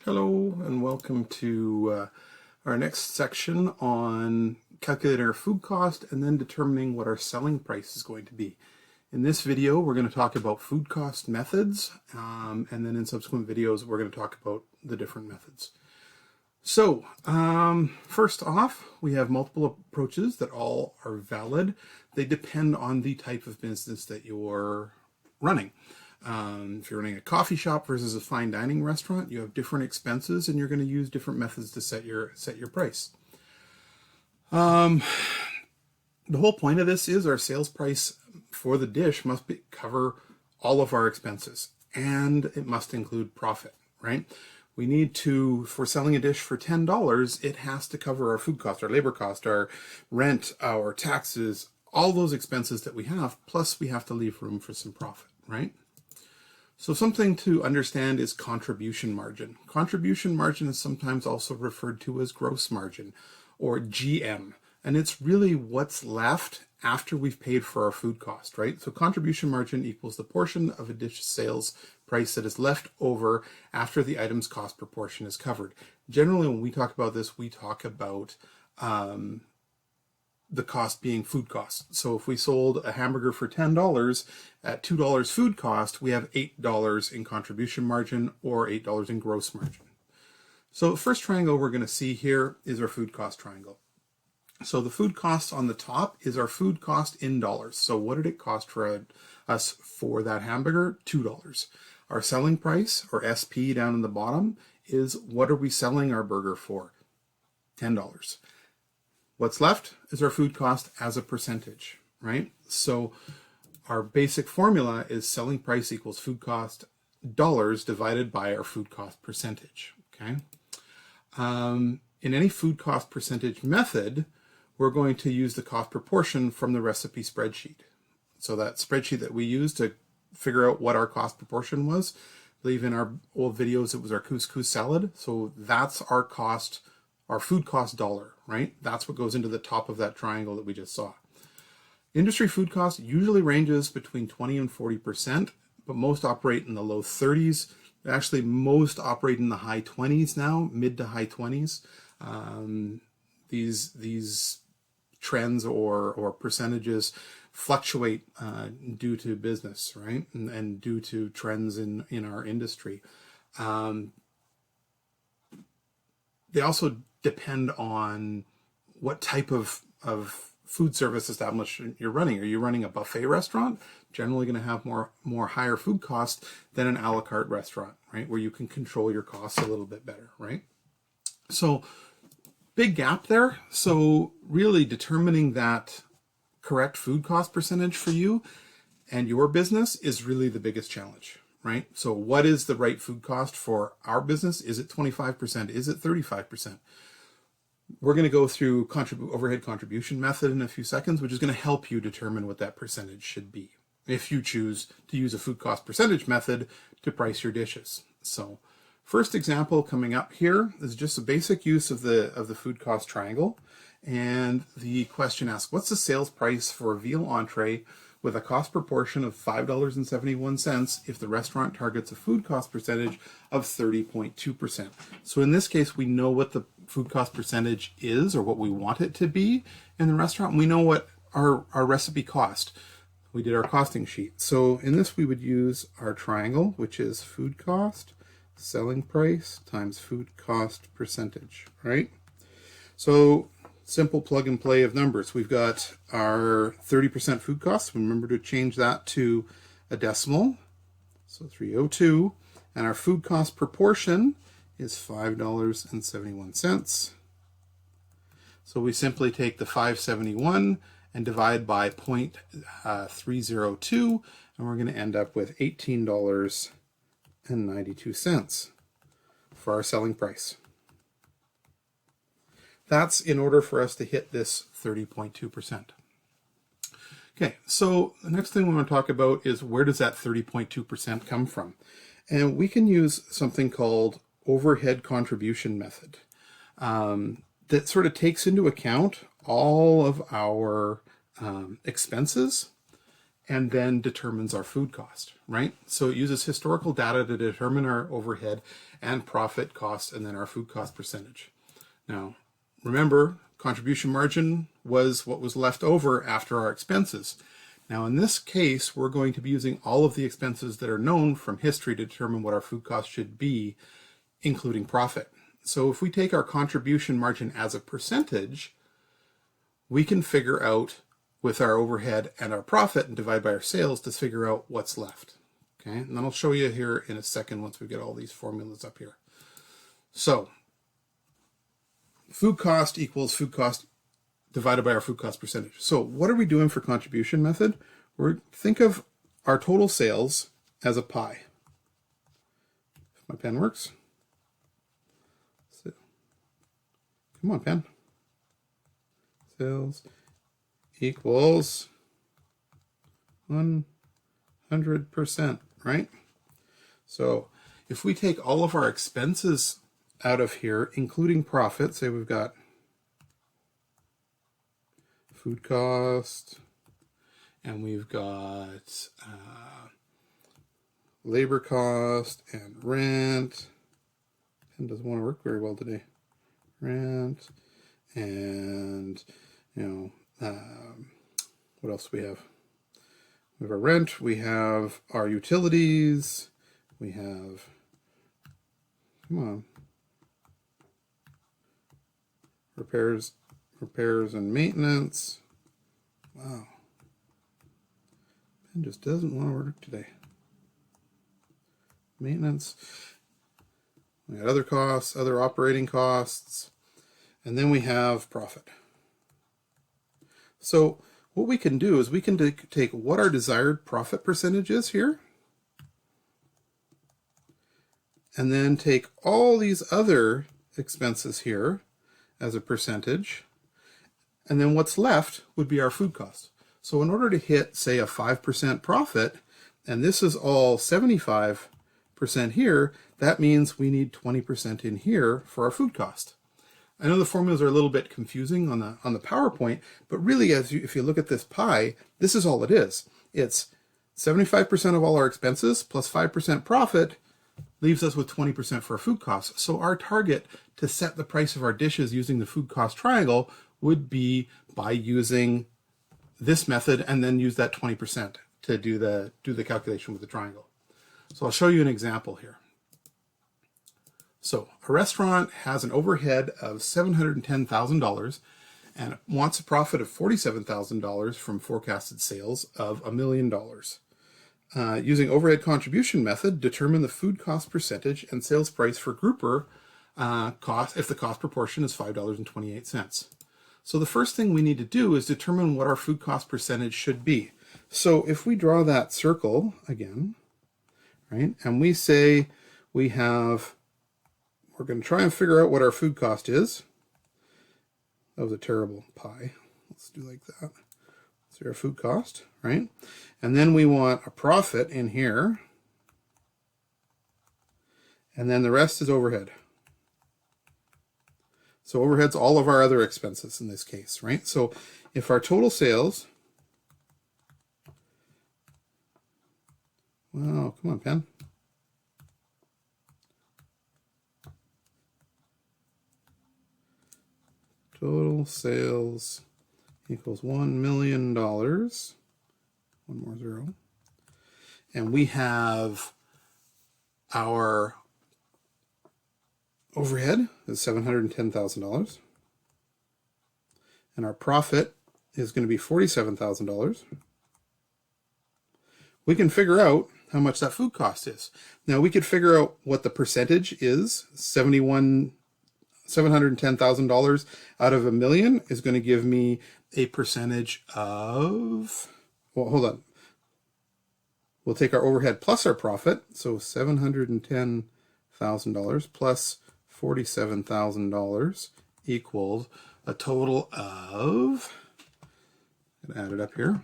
Hello and welcome to our next section on calculating our food cost and then determining what our selling price is going to be. In this video, we're going to talk about food cost methods, and then in subsequent videos, we're going to talk about the different methods. So, first off, we have multiple approaches that all are valid. They depend on the type of business that you're running. If you're running a coffee shop versus a fine dining restaurant, you have different expenses and you're going to use different methods to set your price. The whole point of this is our sales price for the dish must cover all of our expenses, and it must include profit, right? We need to, if we're selling a dish for $10, it has to cover our food cost, our labor cost, our rent, our taxes, all those expenses that we have, plus we have to leave room for some profit, right? So something to understand is contribution margin. Contribution margin is sometimes also referred to as gross margin or GM. And it's really what's left after we've paid for our food cost, right? So contribution margin equals the portion of a dish sales price that is left over after the item's cost proportion is covered. Generally, when we talk about this, we talk about the cost being food cost. So if we sold a hamburger for $10 at $2 food cost, we have $8 in contribution margin or $8 in gross margin. So the first triangle we're going to see here is our food cost triangle. So the food cost on the top is our food cost in dollars. So what did it cost for us for that hamburger? $2. Our selling price, or SP down in the bottom, is what are we selling our burger for? $10. What's left is our food cost as a percentage, right? So our basic formula is selling price equals food cost dollars divided by our food cost percentage, okay? In any food cost percentage method, we're going to use the cost proportion from the recipe spreadsheet. So that spreadsheet that we used to figure out what our cost proportion was, I believe in our old videos it was our couscous salad. So that's our cost, our food cost dollar, right? That's what goes into the top of that triangle that we just saw. Industry food cost usually ranges between 20 and 40%, but most operate in the low 30s. Actually, most operate in the high 20s now, mid to high 20s. These trends or percentages fluctuate due to business, right? And due to trends in our industry. They also depend on what type of food service establishment you're running. Are you running a buffet restaurant? Generally going to have more higher food costs than an a la carte restaurant, right? Where you can control your costs a little bit better, right? So big gap there. So really determining that correct food cost percentage for you and your business is really the biggest challenge, right? So what is the right food cost for our business? Is it 25%? Is it 35%? We're going to go through overhead contribution method in a few seconds, which is going to help you determine what that percentage should be if you choose to use a food cost percentage method to price your dishes. So first example coming up here is just a basic use of the food cost triangle. And the question asks, what's the sales price for a veal entree with a cost proportion of $5.71 if the restaurant targets a food cost percentage of 30.2%. So in this case, we know what the food cost percentage is or what we want it to be in the restaurant. And we know what our recipe cost. We did our costing sheet. So in this, we would use our triangle, which is food cost, selling price times food cost percentage, right? So simple plug and play of numbers. We've got our 30% food costs. Remember to change that to a decimal. So 302. And our food cost proportion is $5.71. So we simply take the 571 and divide by 0.302, and we're going to end up with $18.92 for our selling price. That's in order for us to hit this 30.2%. Okay, so the next thing we want to talk about is where does that 30.2% come from? And we can use something called overhead contribution method that sort of takes into account all of our expenses and then determines our food cost, right? So it uses historical data to determine our overhead and profit cost and then our food cost percentage. Now, remember, contribution margin was what was left over after our expenses. Now, in this case, we're going to be using all of the expenses that are known from history to determine what our food cost should be, including profit. So if we take our contribution margin as a percentage, we can figure out with our overhead and our profit and divide by our sales to figure out what's left. Okay, and then I'll show you here in a second once we get all these formulas up here. So food cost equals food cost divided by our food cost percentage. So what are we doing for contribution method? Think of our total sales as a pie. If my pen works. So, come on, pen. Sales equals 100%, right? So if we take all of our expenses out of here, including profit, say we've got food cost, and we've got labor cost and rent. Pen doesn't want to work very well today. Rent and, what else do we have? We have our rent, we have our utilities, we have, repairs and maintenance. Wow. Pen just doesn't want to work today. Maintenance. We got other costs, other operating costs, and then we have profit. So what we can do is we can take what our desired profit percentage is here, and then take all these other expenses here as a percentage, and then what's left would be our food cost. So in order to hit, say, a 5% profit, and this is all 75% here, that means we need 20% in here for our food cost. I know the formulas are a little bit confusing on the PowerPoint, but really, if you look at this pie, this is all it is. It's 75% of all our expenses plus 5% profit leaves us with 20% for our food costs. So our target to set the price of our dishes using the food cost triangle would be by using this method and then use that 20% to do the calculation with the triangle. So I'll show you an example here. So a restaurant has an overhead of $710,000 and wants a profit of $47,000 from forecasted sales of $1 million. Using overhead contribution method, determine the food cost percentage and sales price for grouper cost if the cost proportion is $5.28. So the first thing we need to do is determine what our food cost percentage should be. So if we draw that circle again, right, and we say we're going to try and figure out what our food cost is. That was a terrible pie. Let's do like that. So our food cost, right? And then we want a profit in here. And then the rest is overhead. So overhead's all of our other expenses in this case, right? So if our total sales, wow, come on, pen. Total sales equals $1 million. One more zero. And we have our overhead is $710,000. And our profit is going to be $47,000. We can figure out how much that food cost is. Now we could figure out what the percentage is. $710,000 out of $1 million is going to give me a percentage of, well, hold on. We'll take our overhead plus our profit. So $710,000 plus $47,000 equals a total of, I'm going to add it up here.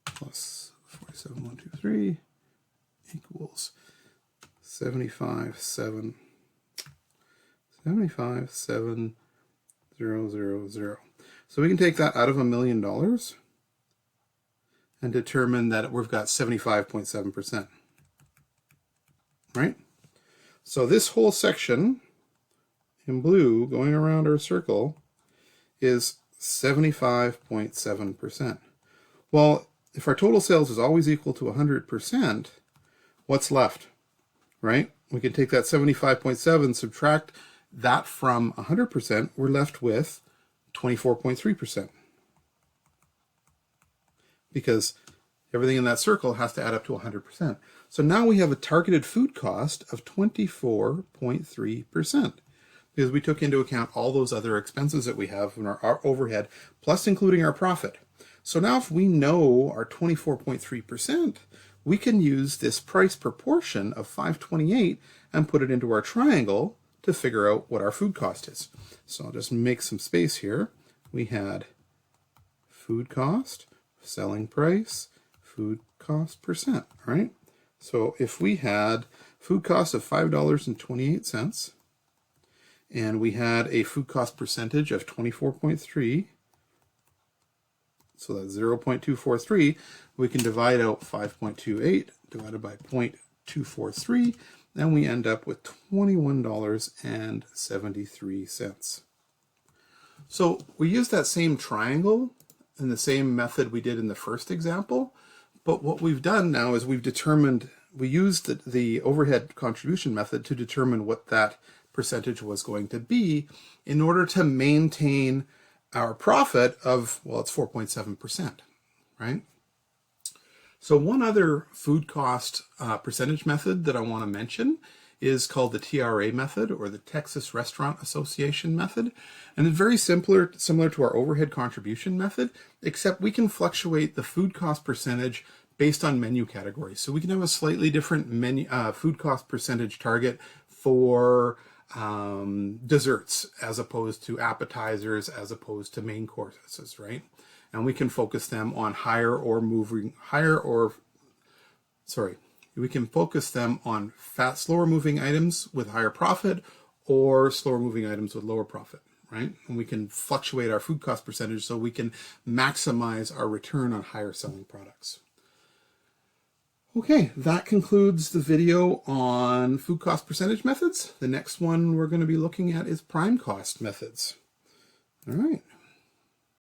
Plus 47,123 equals 75,700. So we can take that out of $1 million and determine that we've got 75.7%, right? So this whole section in blue going around our circle is 75.7%. Well, if our total sales is always equal to 100%, what's left, right? We can take that 75.7, subtract that from 100%, we're left with 24.3%. Because everything in that circle has to add up to 100%. So now we have a targeted food cost of 24.3%. Because we took into account all those other expenses that we have in our overhead, plus including our profit. So now if we know our 24.3%, we can use this price proportion of 528 and put it into our triangle to figure out what our food cost is. So I'll just make some space here. We had food cost, selling price, food cost percent, right? So if we had food cost of $5.28, and we had a food cost percentage of 24.3, so that's 0.243, we can divide out 5.28 divided by 0.243, and we end up with $21.73. So we use that same triangle in the same method we did in the first example, but what we've done now is we used the overhead contribution method to determine what that percentage was going to be in order to maintain our profit of, well, it's 4.7%, right? So one other food cost percentage method that I want to mention is called the TRA method, or the Texas Restaurant Association method. And it's very similar to our overhead contribution method, except we can fluctuate the food cost percentage based on menu categories. So we can have a slightly different food cost percentage target for desserts as opposed to appetizers, as opposed to main courses, right? And we can focus them on we can focus them on slower moving items with higher profit, or slower moving items with lower profit, right? And we can fluctuate our food cost percentage so we can maximize our return on higher selling products. Okay, that concludes the video on food cost percentage methods. The next one we're going to be looking at is prime cost methods. All right.